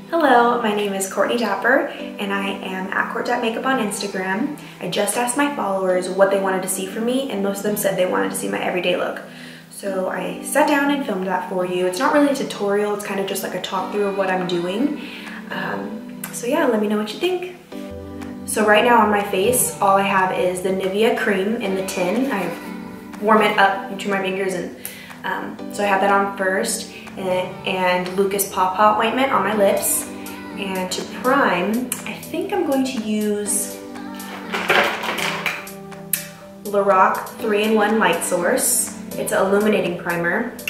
Hello, my name is Courtney Dapper and I am at Makeup on Instagram. I just asked my followers what they wanted to see from me and most of them said they wanted to see my everyday look. So I sat down and filmed that for you. It's not really a tutorial, it's kind of just like a talk through of what I'm doing. So yeah, let me know what you think. So right now on my face, all I have is the Nivea cream in the tin. I warm it up into my fingers and so I have that on first. And Lucas Paw Paw ointment on my lips. And to prime, I think I'm going to use Lorac 3-in-1 Light Source. It's an illuminating primer. So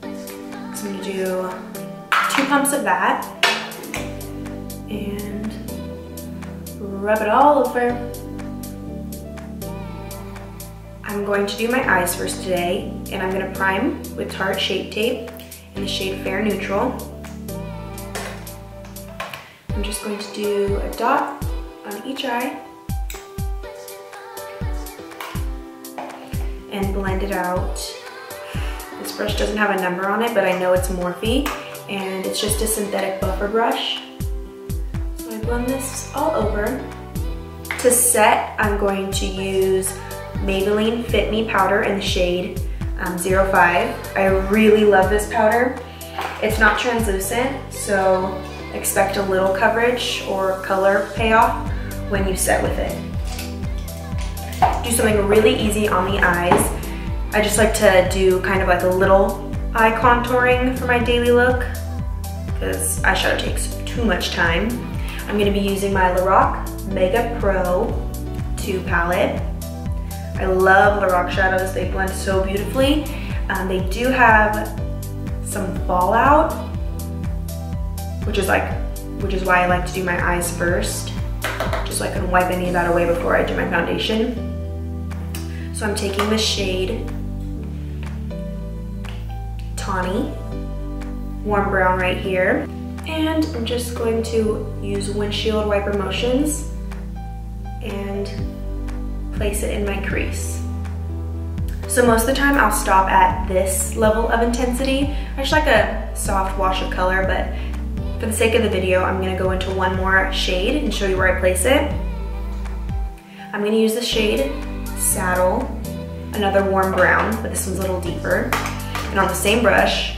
I'm going to do 2 pumps of that and rub it all over. I'm going to do my eyes first today, and I'm going to prime with Tarte Shape Tape in the shade Fair Neutral. I'm just going to do a dot on each eye and blend it out. This brush doesn't have a number on it, but I know it's Morphe, and it's just a synthetic buffer brush. So I blend this all over. To set, I'm going to use Maybelline Fit Me powder in the shade 05. I really love this powder. It's not translucent, so expect a little coverage or color payoff when you set with it. Do something really easy on the eyes. I just like to do kind of like a little eye contouring for my daily look because eyeshadow takes too much time. I'm going to be using my Lorac Mega Pro 2 palette. I love Lorac shadows, they blend so beautifully. They do have some fallout, which is why I like to do my eyes first, just so I can wipe any of that away before I do my foundation. So I'm taking the shade Tawny, warm brown right here, and I'm just going to use windshield wiper motions and place it in my crease. So most of the time I'll stop at this level of intensity. I just like a soft wash of color, but for the sake of the video, I'm gonna go into one more shade and show you where I place it. I'm gonna use the shade Saddle, another warm brown, but this one's a little deeper. And on the same brush,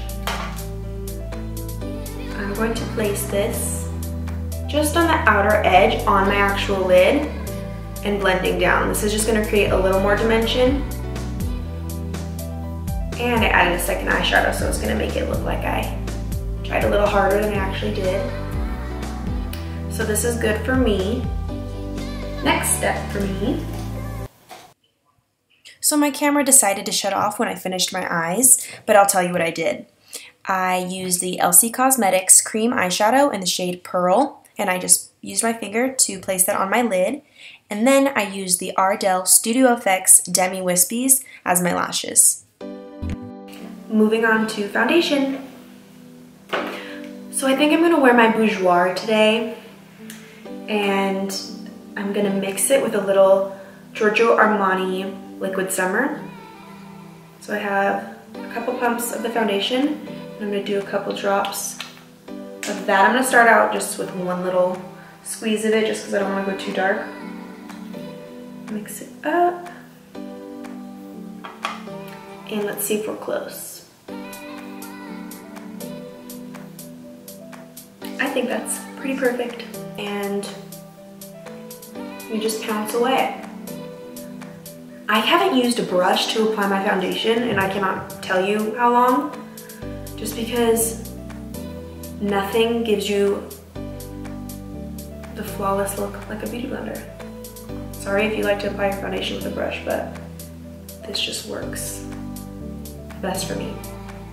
I'm going to place this just on the outer edge on my actual lid and blending down. This is just going to create a little more dimension. And I added a second eyeshadow, so it's going to make it look like I tried a little harder than I actually did. So this is good for me. Next step for me. So my camera decided to shut off when I finished my eyes, but I'll tell you what I did. I used the LC Cosmetics cream eyeshadow in the shade Pearl, and I just used my finger to place that on my lid. And then I used the Ardell Studio Effects Demi Wispies as my lashes. Moving on to foundation. So I think I'm gonna wear my Boudoir today, and I'm gonna mix it with a little Giorgio Armani Liquid Summer. So I have a couple pumps of the foundation, and I'm gonna do a couple drops of that. I'm gonna start out just with one little squeeze of it just because I don't want to go too dark. Mix it up. And let's see if we're close. I think that's pretty perfect. And you just pounce away. I haven't used a brush to apply my foundation, and I cannot tell you how long, just because nothing gives you the flawless look like a beauty blender. Sorry if you like to apply your foundation with a brush, but this just works best for me.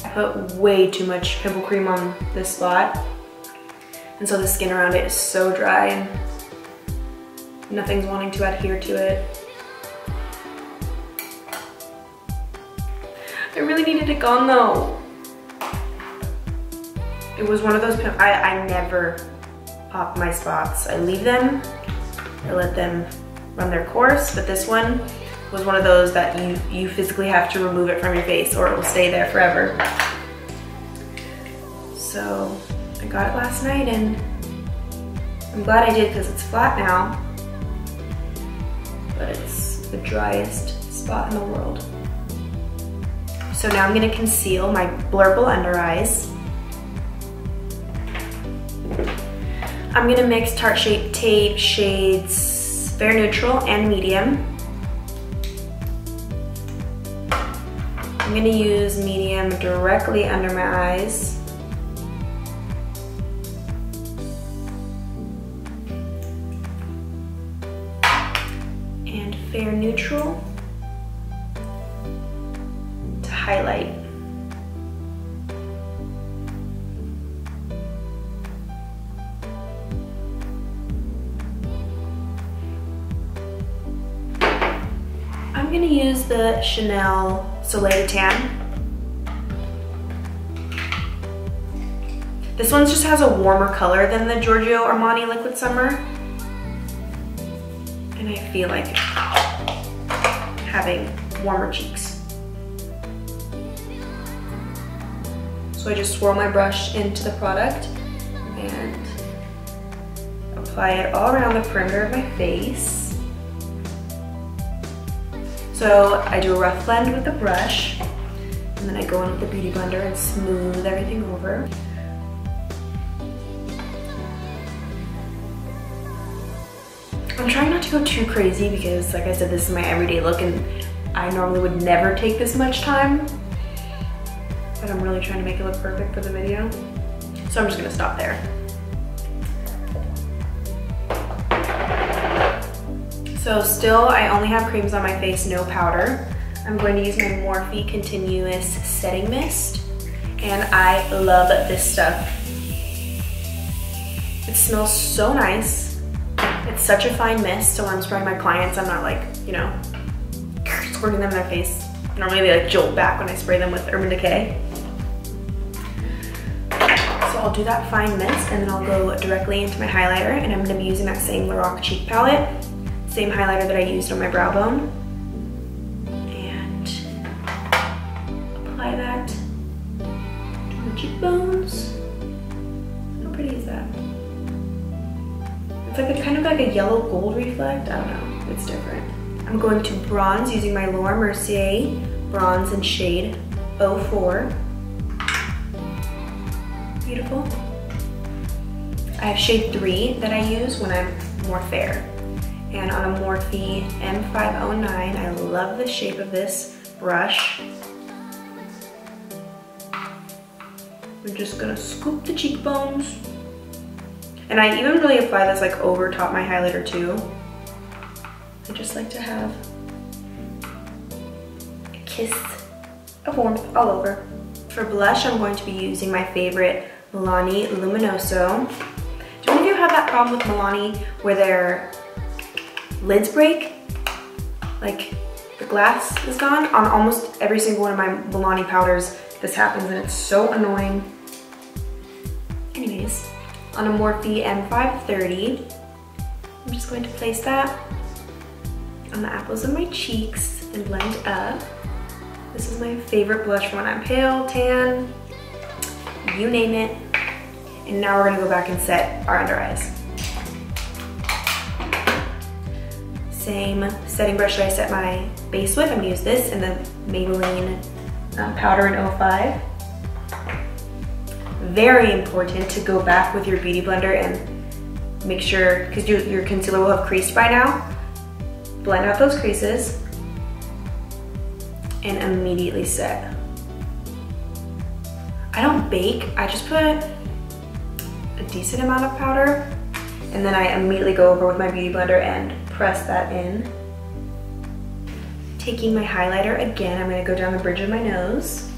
I put way too much pimple cream on this spot, and so the skin around it is so dry and nothing's wanting to adhere to it. I really needed it gone though. It was one of those, I never pop my spots. I leave them, I let them run their course, but this one was one of those that you physically have to remove it from your face or it will stay there forever. So I got it last night and I'm glad I did because it's flat now, but it's the driest spot in the world. So now I'm gonna conceal my blurple under eyes. I'm gonna mix Tarte Shape Tape shades Fair Neutral and Medium. I'm gonna use medium directly under my eyes. And Fair Neutral to highlight. I'm gonna use the Chanel Soleil Tan. This one just has a warmer color than the Giorgio Armani Liquid Summer. And I feel like having warmer cheeks. So I just swirl my brush into the product and apply it all around the perimeter of my face. So I do a rough blend with the brush, and then I go in with the Beauty Blender and smooth everything over. I'm trying not to go too crazy because, like I said, this is my everyday look and I normally would never take this much time, but I'm really trying to make it look perfect for the video. So I'm just gonna stop there. So still, I only have creams on my face, no powder. I'm going to use my Morphe Continuous Setting Mist, and I love this stuff. It smells so nice. It's such a fine mist, so when I'm spraying my clients, I'm not like, you know, squirting them in their face. Normally they like jolt back when I spray them with Urban Decay. So I'll do that fine mist, and then I'll go directly into my highlighter, and I'm gonna be using that same Lorac cheek palette. Same highlighter that I used on my brow bone, and apply that to the cheekbones. How pretty is that? It's like a kind of like a yellow gold reflect. I don't know, it's different. I'm going to bronze using my Laura Mercier bronze in shade 04. Beautiful. I have shade 3 that I use when I'm more fair. And on a Morphe M509, I love the shape of this brush. We're just gonna scoop the cheekbones. And I even really apply this like over top my highlighter too. I just like to have a kiss of warmth all over. For blush, I'm going to be using my favorite Milani Luminoso. Do any of you have that problem with Milani where their lids break? Like the glass is gone? On almost every single one of my Milani powders, this happens and it's so annoying. Anyways, on a Morphe M530, I'm just going to place that on the apples of my cheeks and blend up. This is my favorite blush for when I'm pale, tan, you name it. And now we're gonna go back and set our under eyes. Same setting brush that I set my base with. I'm gonna use this in the Maybelline powder in 05. Very important to go back with your Beauty Blender and make sure, because your concealer will have creased by now, blend out those creases and immediately set. I don't bake, I just put a decent amount of powder and then I immediately go over with my Beauty Blender and press that in. Taking my highlighter again, I'm gonna go down the bridge of my nose.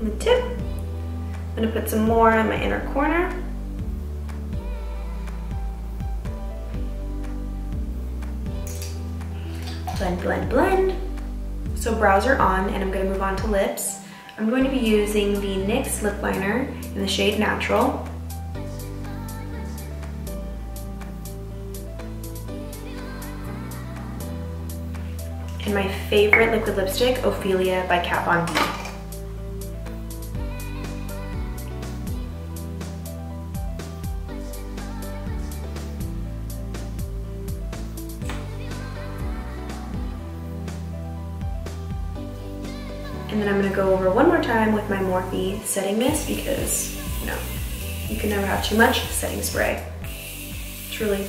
On the tip, I'm gonna put some more on my inner corner. Blend, blend, blend. So brows are on and I'm gonna move on to lips. I'm going to be using the NYX lip liner in the shade Natural. And my favorite liquid lipstick, Ophelia by Kat Von D. And then I'm gonna go over one more time with my Morphe setting mist because, you know, you can never have too much setting spray. Truly